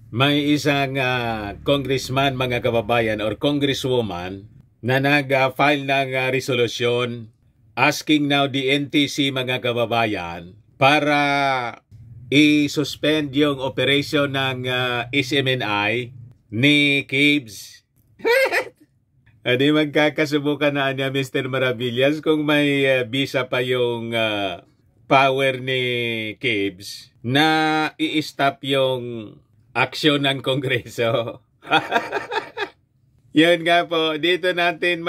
May isang congressman, mga kababayan, or congresswoman na nag-file ng resolusyon asking now the NTC, mga kababayan, para i-suspend yung operation ng SMNI ni Kibs. Di magkakasubukan na niya, Mr. Maravillas, kung may visa pa yung power ni Kibs na i-stop yung aksyon ng Kongreso. Yun nga po, dito natin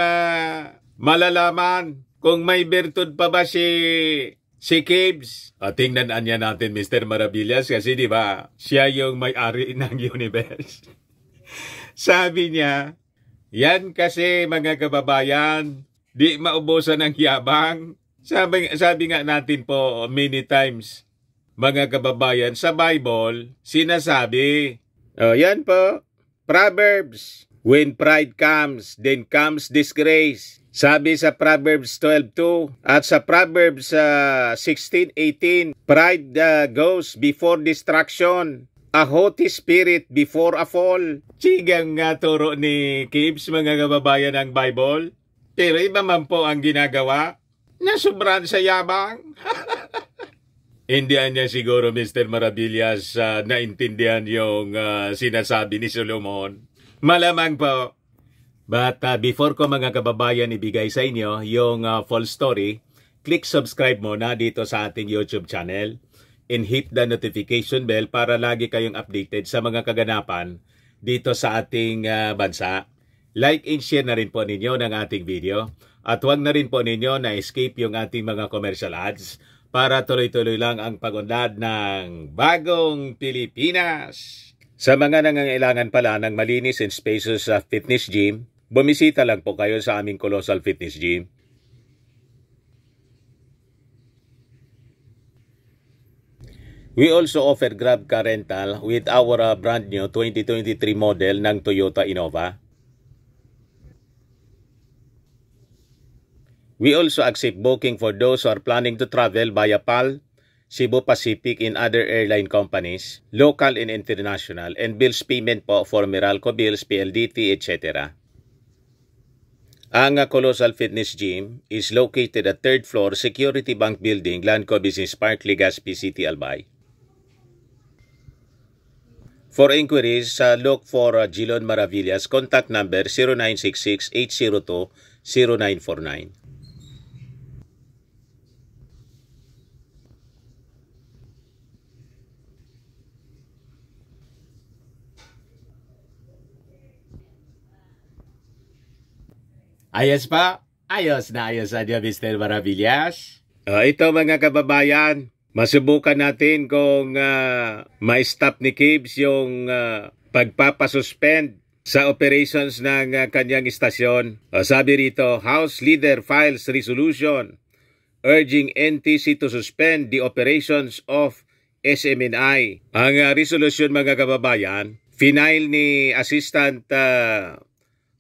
malalaman kung may bertud pa ba si Kibs. Tingnan niya natin, Mr. Maravillas, kasi di ba siya yung may-ari ng universe. Sabi niya, yan kasi, mga kababayan, di maubusan ng yabang. Sabi nga natin po many times, mga kababayan, sa Bible, sinasabi, yan po, Proverbs, when pride comes, then comes disgrace. Sabi sa Proverbs 12:2 at sa Proverbs 16:18, pride goes before destruction, a haughty spirit before a fall. Sigang turo ni Kibs, mga kababayan, ng Bible. Pero iba man po ang ginagawa, nasubran sa yabang. Hindi niya siguro, Mr. Maravillas, naintindihan yung sinasabi ni Solomon. Malamang po. But before ko, mga kababayan, ibigay sa inyo yung full story, click subscribe muna dito sa ating YouTube channel and hit the notification bell para lagi kayong updated sa mga kaganapan dito sa ating bansa. Like and share na rin po ninyo ng ating video at huwag na rin po ninyo na escape yung ating mga commercial ads para tuloy-tuloy lang ang pag-unlad ng bagong Pilipinas. Sa mga nangangailangan pala ng malinis and spacious fitness gym, bumisita lang po kayo sa aming Colossal Fitness Gym. We also offer Grab car rental with our brand new 2023 model ng Toyota Innova. We also accept booking for those who are planning to travel via PAL, Cebu Pacific and other airline companies, local and international, and bills payment po for Meralco bills, PLDT, etc. Ang Colossal Fitness Gym is located at 3rd floor Security Bank Building, Lanco Business Park, Legazpi City, Albay. For inquiries, look for Gilon Maravillas. Contact number 0966-802-0949. Ayos pa? Ayos na Mr. Maravillas. Ito, mga kababayan, masubukan natin kung ma-stop ni Kibs yung pagpapasuspend sa operations ng kanyang istasyon. Sabi rito, House Leader files resolution urging NTC to suspend the operations of SMNI. Ang resolution, mga kababayan, final ni Assistant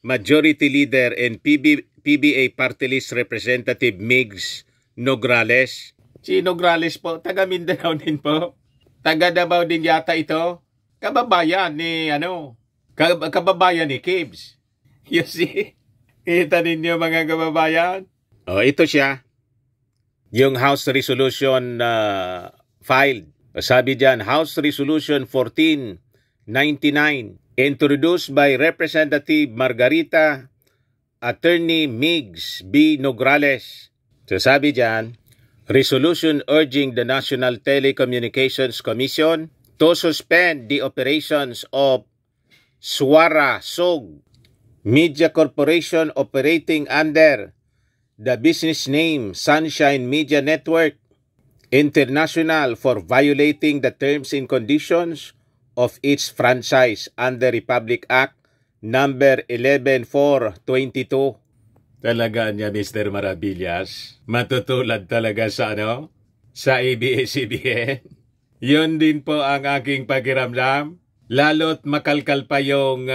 Majority Leader and PBA Party List Representative Migs Nograles. Si Nograles po, taga Mindanao din po. Taga Davao din yata ito. Kababayan ni kababayan ni Kibs. You see? Kita ninyo, mga kababayan? Ito siya. Yung House Resolution filed. Sabi diyan, House Resolution 1499 introduced by Representative Margarita Attorney Migs B. Nograles. So sabi diyan, resolution urging the National Telecommunications Commission to suspend the operations of Suara Sog Media Corporation operating under the business name Sunshine Media Network International for violating the terms and conditions of its franchise under Republic Act number 11422. Talaga niya, Mr. Maravillas. Matutulad talaga sa sa ABS-CBN. Yun din po ang aking pakiramdam. Lalo't makalkal pa yung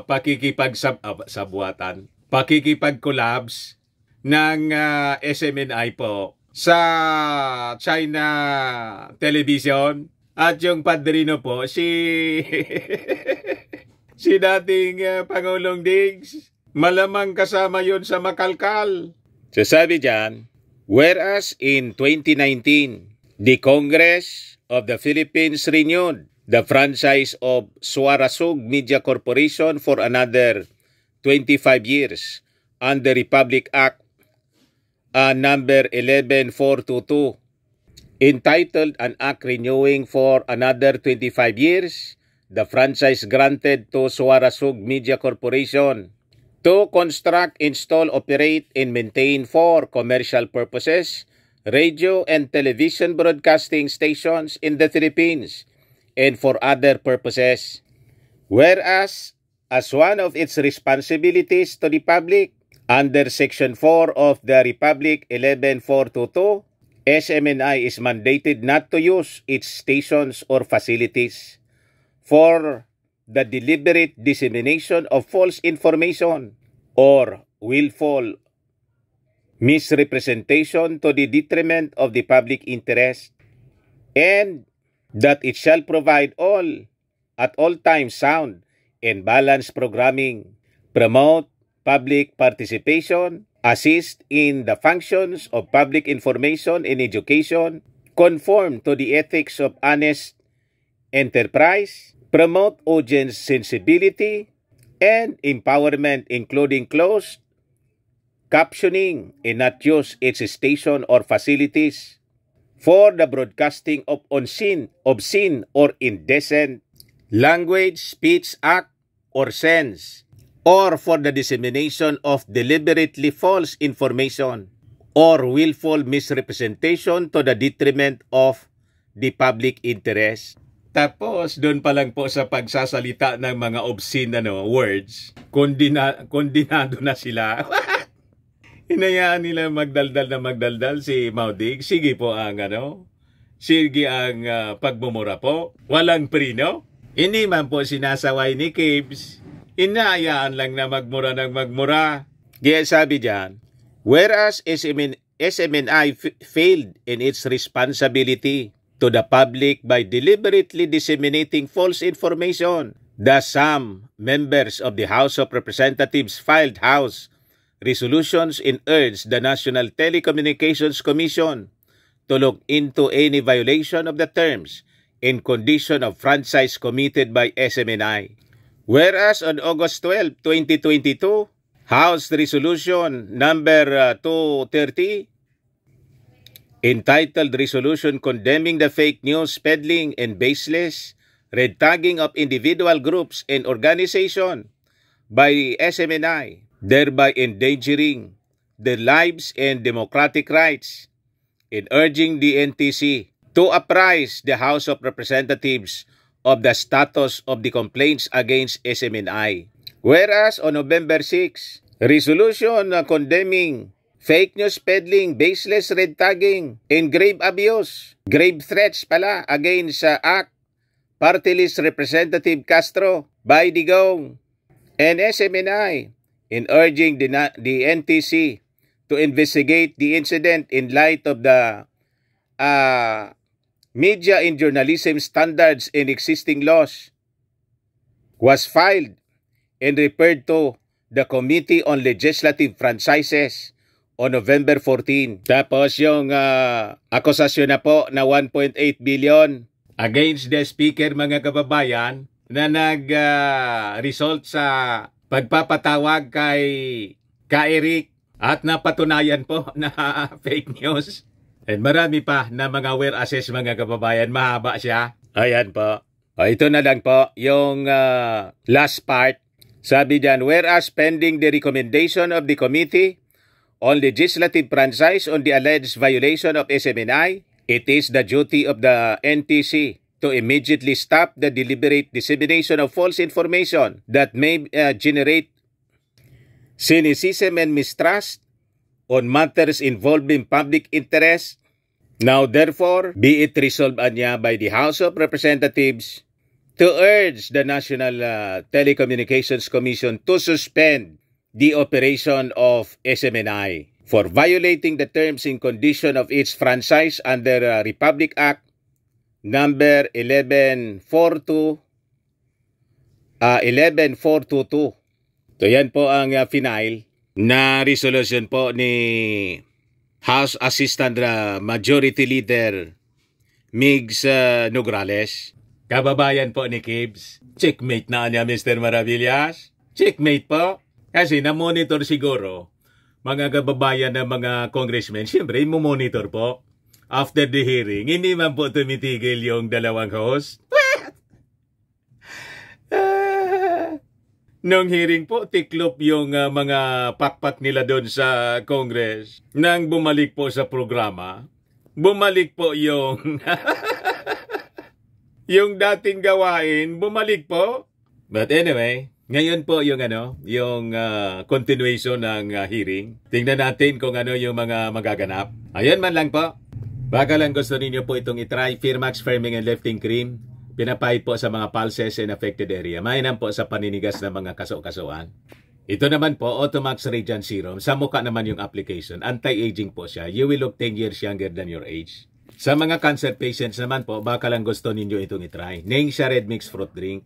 pakikipag-collabs ng SMNI po sa China Television. At yung padrino po, si si dating Pangulong Diggs. Malamang kasama yon sa makalkal. So sabi dyan, whereas in 2019, the Congress of the Philippines renewed the franchise of Suarasug Media Corporation for another 25 years under Republic Act number 11422, entitled An Act Renewing for Another 25 Years, the franchise granted to Suarasug Media Corporation to construct, install, operate, and maintain for commercial purposes radio and television broadcasting stations in the Philippines and for other purposes. Whereas, as one of its responsibilities to the public, under Section 4 of the Republic 11422, SMNI is mandated not to use its stations or facilities for the deliberate dissemination of false information or willful misrepresentation to the detriment of the public interest, and that it shall provide at all times sound and balanced programming, promote public participation, assist in the functions of public information and education, conform to the ethics of honest enterprise, promote audience sensibility and empowerment, including closed captioning, and not use its station or facilities for the broadcasting of obscene or indecent language, speech, act, or sense, or for the dissemination of deliberately false information or willful misrepresentation to the detriment of the public interest. Tapos, doon pa lang po sa pagsasalita ng mga obscene words, kondinado na sila. Hinayaan nila magdaldal si Maudig. Sige po ang sige ang pagmumura po. Walang prino. Hindi man po sinasaway ni Kibs. Inayaan lang na magmura ng magmura. Kaya sabi diyan, whereas SMNI failed in its responsibility to the public by deliberately disseminating false information, thus some members of the House of Representatives filed House resolutions and urged the National Telecommunications Commission to look into any violation of the terms and condition of franchise committed by SMNI. Whereas on August 12, 2022, House Resolution number 230, entitled Resolution Condemning the Fake News, Peddling, and Baseless Red Tagging of Individual Groups and Organization by SMNI, thereby endangering their lives and democratic rights, and urging the NTC to apprise the House of Representatives of the status of the complaints against SMNI. Whereas on November 6, resolution condemning fake news peddling, baseless red tagging, and grave abuse, grave threats pala against ACT, Party List Representative Castro, by Digong, and SMNI, in urging the NTC to investigate the incident in light of the media and journalism standards and existing laws, was filed and referred to the Committee on Legislative Franchises on November 14. Tapos yung akusasyon na po na 1.8 billion against the Speaker, mga kababayan, na nag-result sa pagpapatawag kay Eric at napatunayan po na fake news. And marami pa na mga whereases, mga kababayan. Mahaba siya. Ayan po. Ito na lang po yung last part. Sabi diyan, whereas pending the recommendation of the Committee on Legislative Franchise on the alleged violation of SMNI, it is the duty of the NTC to immediately stop the deliberate dissemination of false information that may generate cynicism and mistrust on matters involving public interest. Now, therefore, be it resolved anya by the House of Representatives to urge the National Telecommunications Commission to suspend the operation of SMNI for violating the terms and condition of its franchise under Republic Act number 11422. So yan po ang final na resolution po ni House Assistant Majority Leader Migs Nograles. Kababayan po ni Kibs. Checkmate na niya, Mr. Maravillas. Checkmate po. Kasi na-monitor siguro mga kababayan ng mga congressmen. Siyempre, mo-monitor po. After the hearing, hindi man po tumitigil yung dalawang host. Nung hearing po, tiklop yung mga pakpak nila doon sa Congress. Nang bumalik po sa programa, bumalik po yung yung dating gawain, bumalik po. But anyway, ngayon po yung continuation ng hearing. Tingnan natin kung ano yung mga magaganap. Ayun man lang po. Baka lang gusto ninyo po itong itry, Firmax Firming and Lifting Cream. Pinapahid po sa mga pulses in affected area. Mainam po sa paninigas ng mga kaso-kasuan. Ito naman po, Automax Radiant Serum. Sa mukha naman yung application. Anti-aging po siya. You will look 10 years younger than your age. Sa mga cancer patients naman po, baka lang gusto ninyo itong itry. Ning siya red mixed fruit drink.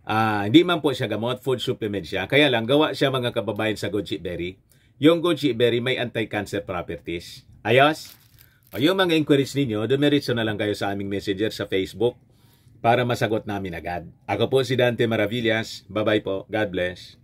Hindi man po siya gamot, food supplement siya. Kaya lang, gawa siya mga kababayan sa goji berry. Yung goji berry may anti-cancer properties. Ayos? O yung mga inquiries ninyo, dumiritso na lang kayo sa aming messenger sa Facebook para masagot namin agad. Ako po si Dante Maravillas. Bye-bye po. God bless.